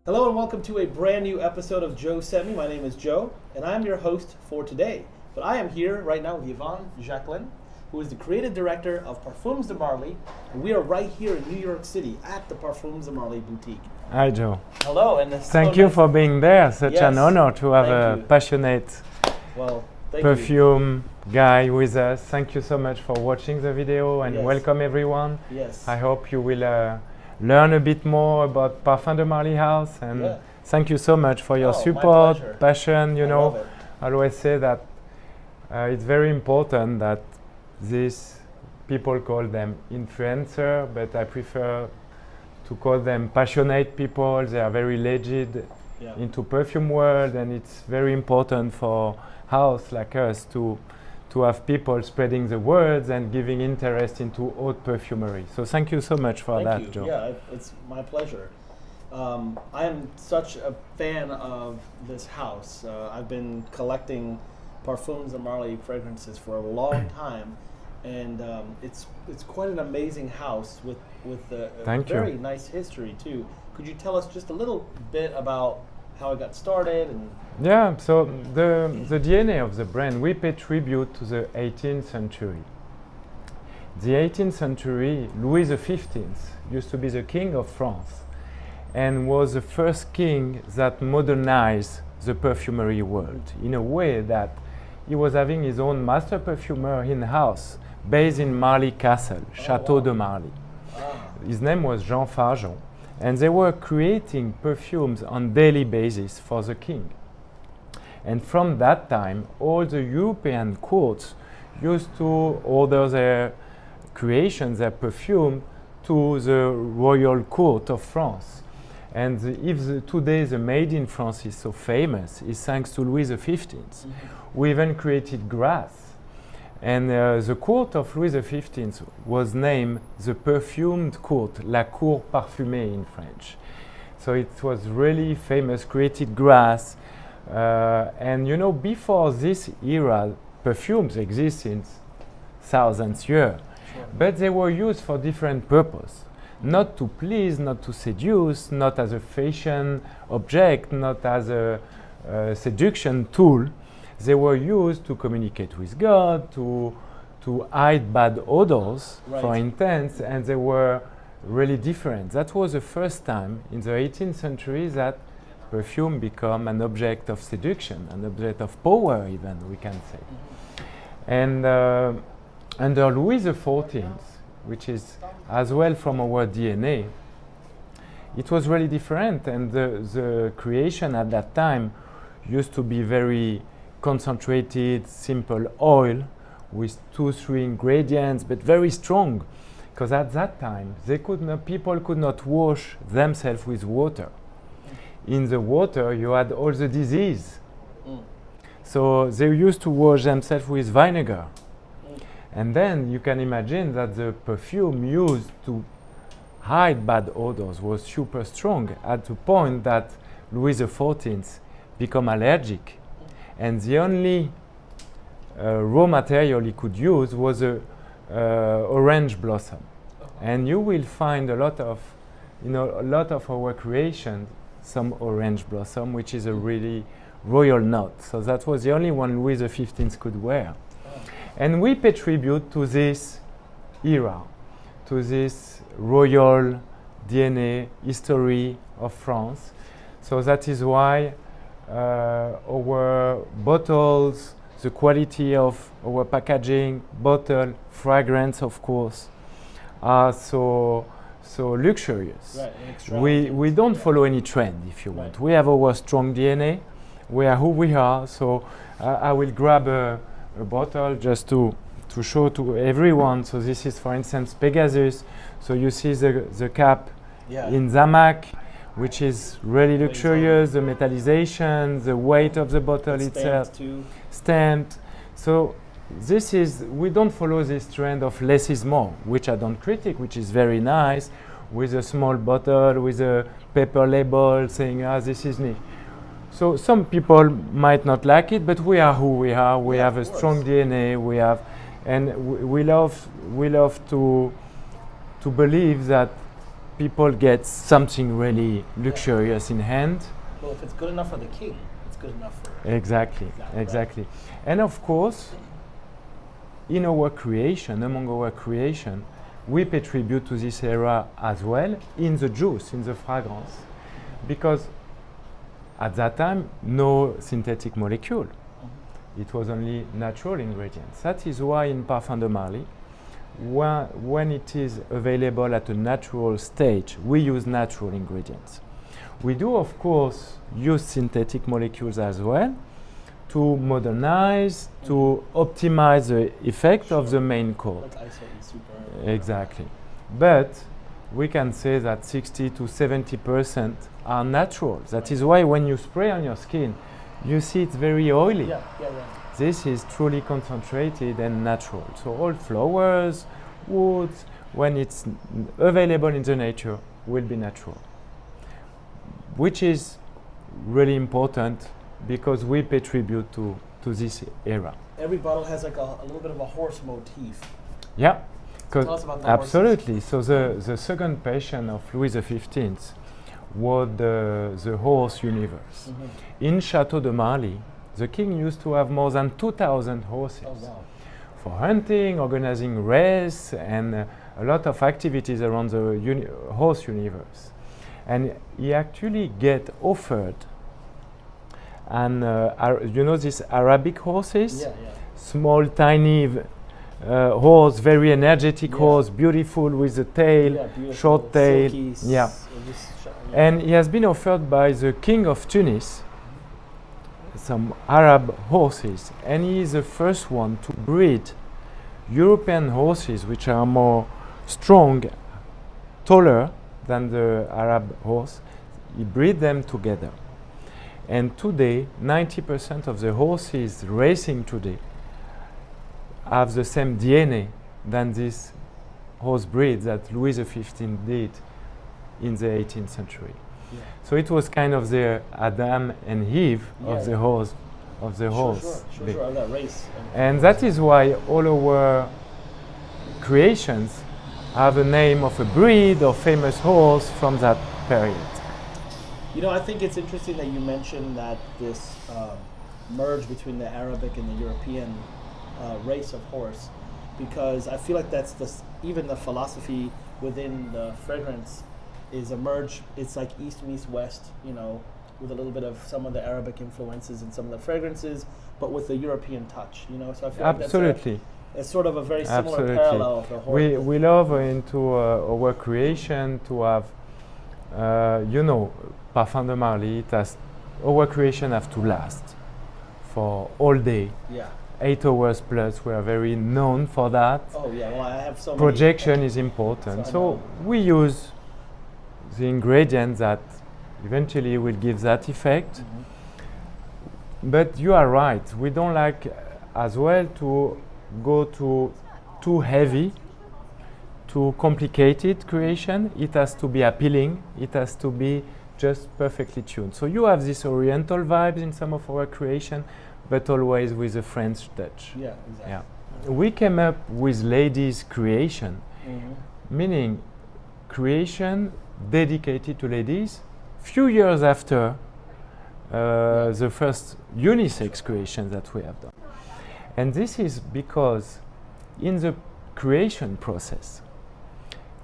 Hello and welcome to a brand new episode of JoeScentMe. My name is Joe, and I'm your host for today. But I am here right now with Yvan, Jacqueline, who is the creative director of Parfums de Marly, and we are right here in New York City at the Parfums de Marly boutique. Hi, Joe. Hello, and Thank you for being there. Such an honor to have Thank a you. passionate Thank perfume guy with us. Thank you so much for watching the video and welcome everyone. Yes. I hope you will learn a bit more about Parfums de Marly House, and thank you so much for your support, passion. You know, I always say that it's very important that these people call them influencer, but I prefer to call them passionate people. They are very legit into perfume world, and it's very important for house like us to have people spreading the words and giving interest into haute perfumery. So thank you so much for that, Joe. Yeah, it's my pleasure. I am such a fan of this house. I've been collecting Parfums de Marly fragrances for a long time, and it's quite an amazing house with a very nice history too. Could you tell us just a little bit about how it got started? Yeah, so the DNA of the brand, we pay tribute to the 18th century. The 18th century, Louis XV used to be the king of France and was the first king that modernized the perfumery world in a way that he was having his own master perfumer in-house based in Marly Castle, Château de Marly. His name was Jean Fargeon, and they were creating perfumes on daily basis for the king. And from that time, all the European courts used to order their creations, their perfume, to the royal court of France. And today the Made in France is so famous, is thanks to Louis XV. We even created grass. And the court of Louis XV was named the perfumed court, la cour parfumée in French. So it was really famous, created grass. And you know, before this era, perfumes exist since thousands of years. But they were used for different purposes. Not to please, not to seduce, not as a fashion object, not as a seduction tool. They were used to communicate with God, to hide bad odors, for instance, and they were really different. That was the first time in the 18th century that perfume became an object of seduction, an object of power even, we can say. And under Louis XIV, which is as well from our DNA, it was really different, and the creation at that time used to be very concentrated, simple oil with 2-3 ingredients, but very strong, because at that time people could not wash themselves with water. In the water you had all the disease. So they used to wash themselves with vinegar. And then you can imagine that the perfume used to hide bad odors was super strong, at the point that Louis XIV became allergic. And the only raw material he could use was orange blossom. And you will find a lot of our creations, some orange blossom, which is a really royal note. So that was the only one Louis XV could wear. And we pay tribute to this era, to this royal DNA history of France. So that is why our bottles, the quality of our packaging, bottle, fragrance, of course, are so luxurious. We don't follow any trend, if you want. We have our strong DNA. We are who we are. So I will grab a bottle just to show to everyone. So this is, for instance, Pegasus. So you see the cap in Zamac, which is really luxurious, the metallization, the weight of the bottle itself, stamped. So we don't follow this trend of less is more, which I don't critique, which is very nice, with a small bottle, with a paper label saying, this is me. So some people might not like it, but we are who we are. We have a strong DNA. We love to believe that people get something really luxurious in hand. Well, if it's good enough for the king, it's good enough for... Exactly. And of course, in our creation, among our creation, we pay tribute to this era as well in the juice, in the fragrance, because at that time, no synthetic molecule. It was only natural ingredients. That is why in Parfums de Marly, when it is available at a natural stage, we use natural ingredients. We do, of course, use synthetic molecules as well to modernize, to optimize the effect of the main coat. Exactly. But we can say that 60 to 70% are natural. That is why when you spray on your skin, you see it's very oily. This is truly concentrated and natural. So all flowers, woods, when it's available in the nature, will be natural. Which is really important because we pay tribute to this era. Every bottle has like a little bit of a horse motif. Yeah. Tell us about the absolutely. So the second passion of Louis XV was the horse universe. In Chateau de Marly, the king used to have more than 2,000 horses for hunting, organizing races, and a lot of activities around the horse universe. And he actually get offered, and you know these Arabic horses, small, tiny horse, very energetic horse, beautiful with the tail, short tail, and he has been offered by the king of Tunis some Arab horses, and he is the first one to breed European horses which are more strong, taller than the Arab horse. He breed them together, and today 90% of the horses racing today have the same DNA than this horse breed that Louis XV did in the 18th century. So it was kind of the Adam and Eve of the horse, of that race. And that is why all our creations have a name of a breed or famous horse from that period. You know, I think it's interesting that you mentioned that this merge between the Arabic and the European race of horse, because I feel like that's even the philosophy within the fragrance is a merge. It's like East meets West, you know, with a little bit of some of the Arabic influences in some of the fragrances, but with the European touch, you know. So I feel like it's sort of a very similar parallel of the horse. We love into our creation to have, you know, Parfums de Marly. Our creation have to last for all day. 8 hours plus. We are very known for that. Oh yeah, well I have so projection is important. So we use the ingredients that eventually will give that effect. But you are right. We don't like as well to go to too heavy, too complicated creation. It has to be appealing. It has to be just perfectly tuned. So you have this oriental vibes in some of our creation, but always with a French touch. Yeah, exactly. Yeah. We came up with ladies' creation, meaning creation dedicated to ladies. Few years after the first unisex creation that we have done. And this is because in the creation process,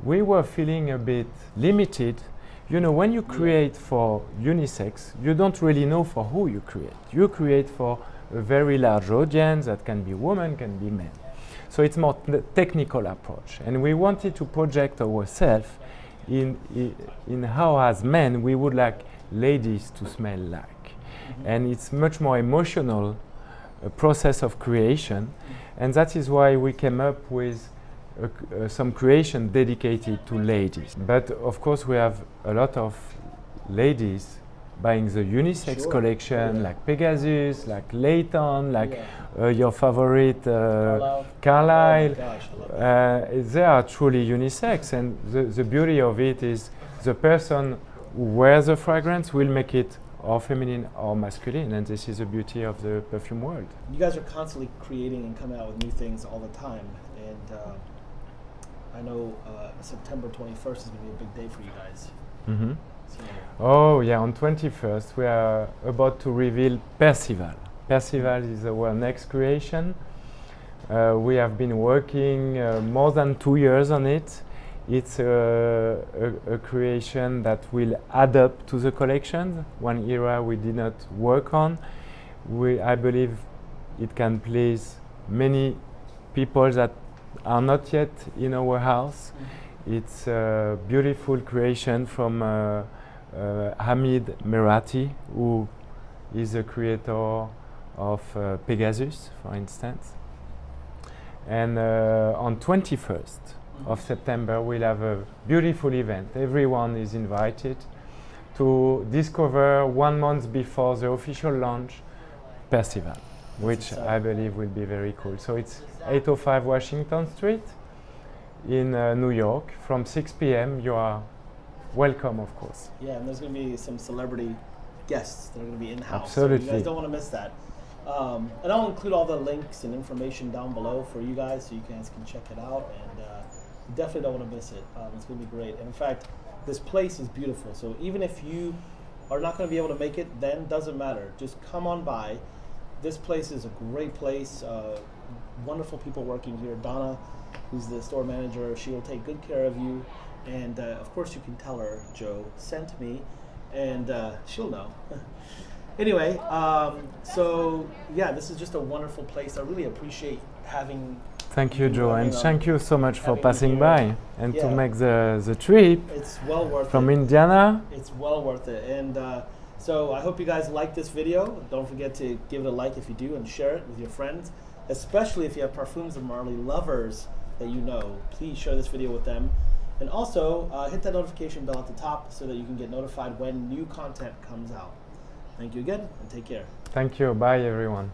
we were feeling a bit limited. You know, when you create for unisex, you don't really know for who you create. You create for a very large audience that can be women, can be men. So it's more technical approach. And we wanted to project ourselves in how as men we would like ladies to smell like. And it's much more emotional process of creation. And that is why we came up with some creation dedicated to ladies. But of course we have a lot of ladies buying the unisex collection, like Pegasus, like Layton, like your favorite Carlisle. They are truly unisex, and the beauty of it is the person who wears the fragrance will make it or feminine or masculine, and this is the beauty of the perfume world. You guys are constantly creating and coming out with new things all the time, and I know September 21st is going to be a big day for you guys. Mhm. So, Oh yeah, on 21st we are about to reveal Percival. Percival is our next creation. We have been working more than 2 years on it. It's a creation that will add up to the collection, one era we did not work on. I believe it can please many people that are not yet in our house. It's a beautiful creation from Hamid Merati, who is a creator of Pegasus, for instance. And on 21st of September, we'll have a beautiful event. Everyone is invited to discover 1 month before the official launch Percival, which I believe will be very cool. So it's 805 Washington Street in New York. From 6 p.m. you are welcome, of course. yeah, and there's going to be some celebrity guests that are going to be in-house. Absolutely. So you guys don't want to miss that. And I'll include all the links and information down below for you guys so you guys can check it out. And you definitely don't want to miss it. It's going to be great. And in fact, this place is beautiful. So even if you are not going to be able to make it, then doesn't matter. Just come on by. This place is a great place. Wonderful people working here. Donna, who's the store manager, she will take good care of you. And of course, you can tell her Joe sent me, and she'll know. Anyway, so yeah, this is just a wonderful place. I really appreciate having. Thank you, Joe, and thank you so much for having passing you by and to make the trip It's well worth from it. Indiana. It's well worth it. And so I hope you guys like this video. Don't forget to give it a like if you do, and share it with your friends, especially if you have Parfums of Marley lovers that you know. Please share this video with them. And also hit that notification bell at the top so that you can get notified when new content comes out. Thank you again, and take care. Thank you. Bye, everyone.